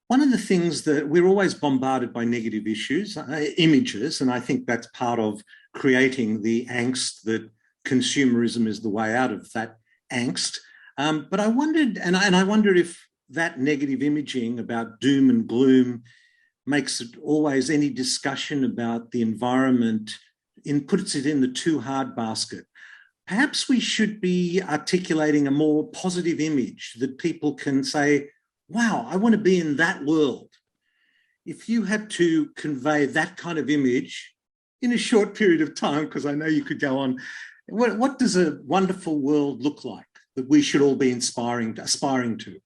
One of the things that we're always bombarded by negative images, and I think that's part of creating the angst that consumerism is the way out of that angst. But I wondered, and I wondered if that negative imaging about doom and gloom makes it always any discussion about the environment puts it in the too hard basket. Perhaps we should be articulating a more positive image that people can say, wow, I want to be in that world. If you had to convey that kind of image in a short period of time, because I know you could go on, what does a wonderful world look like that we should all be aspiring to?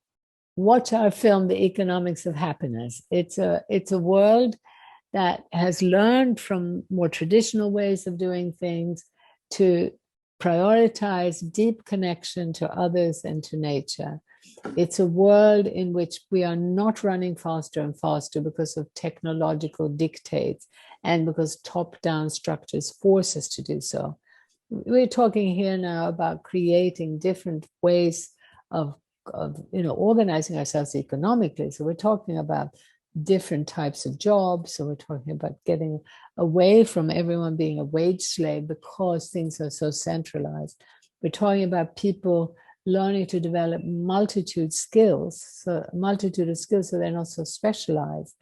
Watch our film, The Economics of Happiness. It's a world that has learned from more traditional ways of doing things to prioritize deep connection to others and to nature. It's a world in which we are not running faster and faster because of technological dictates and because top-down structures force us to do so. We're talking here now about creating different ways of organizing ourselves economically. So we're talking about different types of jobs. So we're talking about getting away from everyone being a wage slave because things are so centralized. We're talking about people learning to develop multitude of skills, so they're not so specialized.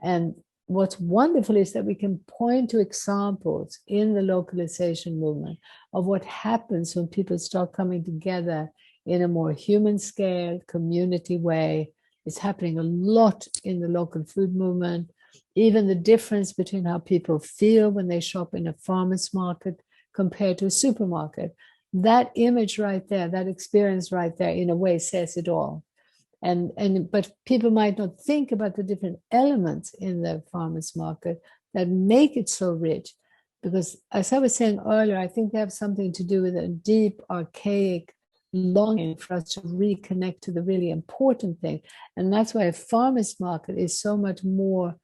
And what's wonderful is that we can point to examples in the localization movement of what happens when people start coming together in a more human scale, community way. It's happening a lot in the local food movement. Even the difference between how people feel when they shop in a farmer's market compared to a supermarket. That image right there, that experience right there, in a way says it all. But people might not think about the different elements in the farmer's market that make it so rich. Because as I was saying earlier, I think they have something to do with a deep, archaic longing for us to reconnect to the really important thing. And that's why a farmer's market is so much more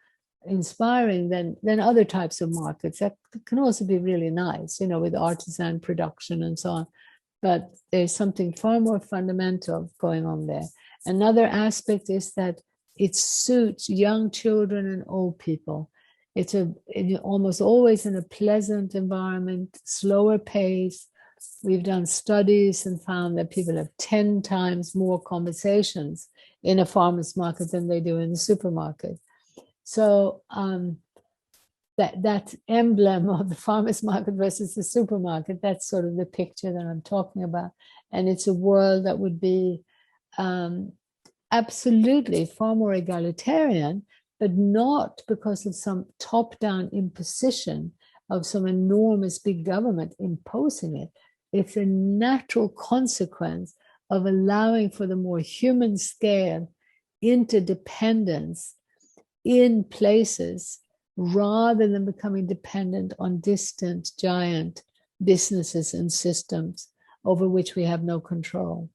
inspiring than other types of markets that can also be really nice, with artisan production and so on. But there's something far more fundamental going on there. Another aspect is that it suits young children and old people. It's almost always in a pleasant environment, slower pace. We've done studies and found that people have 10 times more conversations in a farmer's market than they do in the supermarket. So that emblem of the farmer's market versus the supermarket, that's sort of the picture that I'm talking about. And it's a world that would be absolutely far more egalitarian, but not because of some top-down imposition of some enormous big government imposing it. It's a natural consequence of allowing for the more human scale interdependence in places rather than becoming dependent on distant giant businesses and systems over which we have no control.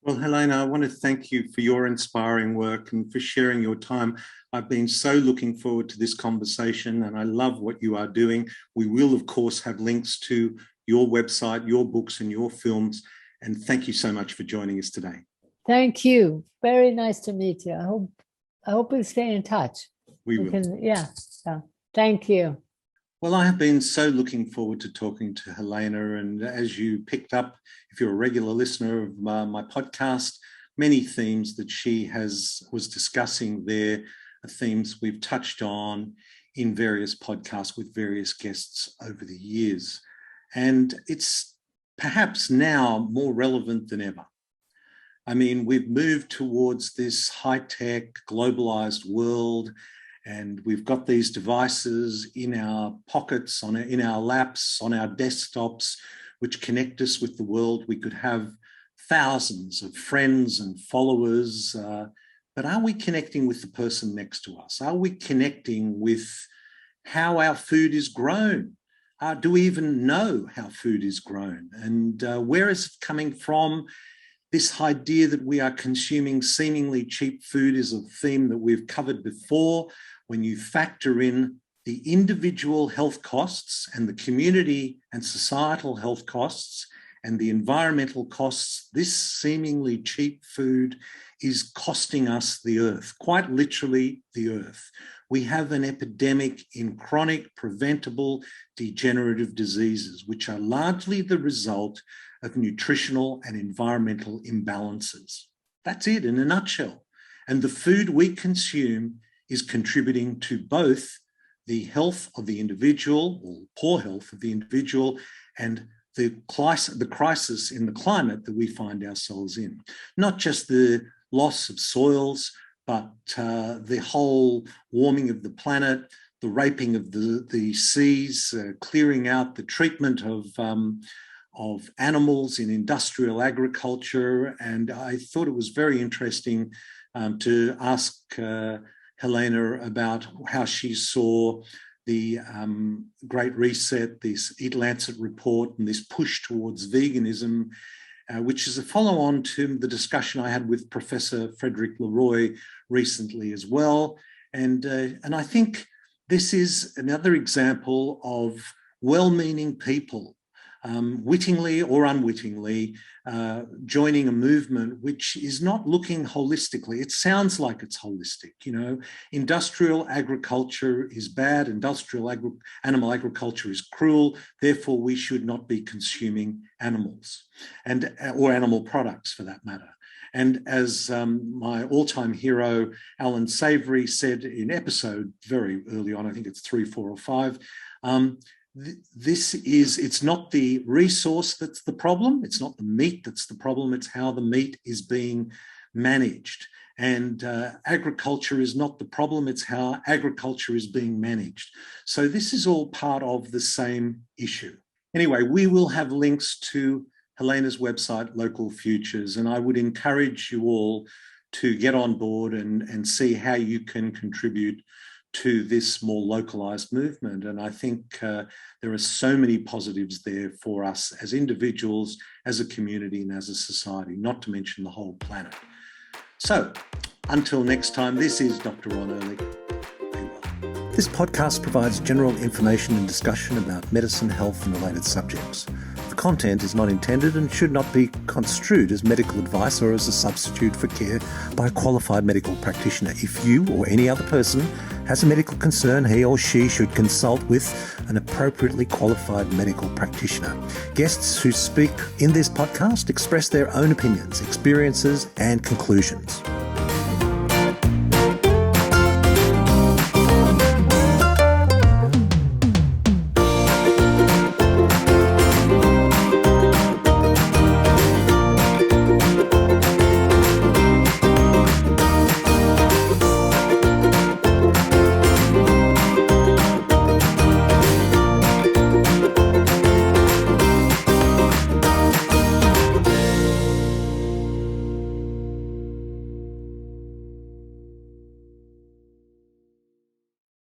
Well, Helena, I want to thank you for your inspiring work and for sharing your time. I've been so looking forward to this conversation and I love what you are doing. We will, of course, have links to your website, your books and your films. And thank you so much for joining us today. Thank you. Very nice to meet you. I hope we'll stay in touch. We will. Yeah. Thank you. Well, I have been so looking forward to talking to Helena, and as you picked up, if you're a regular listener of my podcast, many themes that she was discussing there themes we've touched on in various podcasts with various guests over the years. And it's perhaps now more relevant than ever. I mean, we've moved towards this high-tech, globalized world, and we've got these devices in our pockets, in our laps, on our desktops, which connect us with the world. We could have thousands of friends and followers, but are we connecting with the person next to us? Are we connecting with how our food is grown? Do we even know how food is grown? And where is it coming from? This idea that we are consuming seemingly cheap food is a theme that we've covered before. When you factor in the individual health costs and the community and societal health costs and the environmental costs, this seemingly cheap food is costing us the earth, quite literally the earth. We have an epidemic in chronic, preventable, degenerative diseases, which are largely the result of nutritional and environmental imbalances. That's it in a nutshell. And the food we consume is contributing to both the health of the individual, or poor health of the individual, and the crisis in the climate that we find ourselves in. Not just the loss of soils, but the whole warming of the planet, the raping of the seas, clearing out the treatment of animals in industrial agriculture. And I thought it was very interesting to ask Helena about how she saw the Great Reset, this Eat Lancet report, and this push towards veganism, which is a follow-on to the discussion I had with Professor Frederick Leroy recently as well. And I think this is another example of well-meaning people, wittingly or unwittingly, joining a movement which is not looking holistically. It sounds like it's holistic, you know. Industrial agriculture is bad, animal agriculture is cruel, therefore we should not be consuming animals, or animal products for that matter. And as my all-time hero, Alan Savory, said in episode very early on, I think it's 3, 4, or 5, it's not the resource that's the problem, it's not the meat that's the problem, it's how the meat is being managed. And agriculture is not the problem, it's how agriculture is being managed. So this is all part of the same issue. Anyway, we will have links to Helena's website, Local Futures, and I would encourage you all to get on board and see how you can contribute to this more localized movement. And I think there are so many positives there for us as individuals, as a community, and as a society, not to mention the whole planet. So until next time, this is Dr. Ron Ehrlich. Be well. This podcast provides general information and discussion about medicine, health, and related subjects. The content is not intended and should not be construed as medical advice or as a substitute for care by a qualified medical practitioner. If you or any other person has a medical concern, he or she should consult with an appropriately qualified medical practitioner. Guests who speak in this podcast express their own opinions, experiences, and conclusions.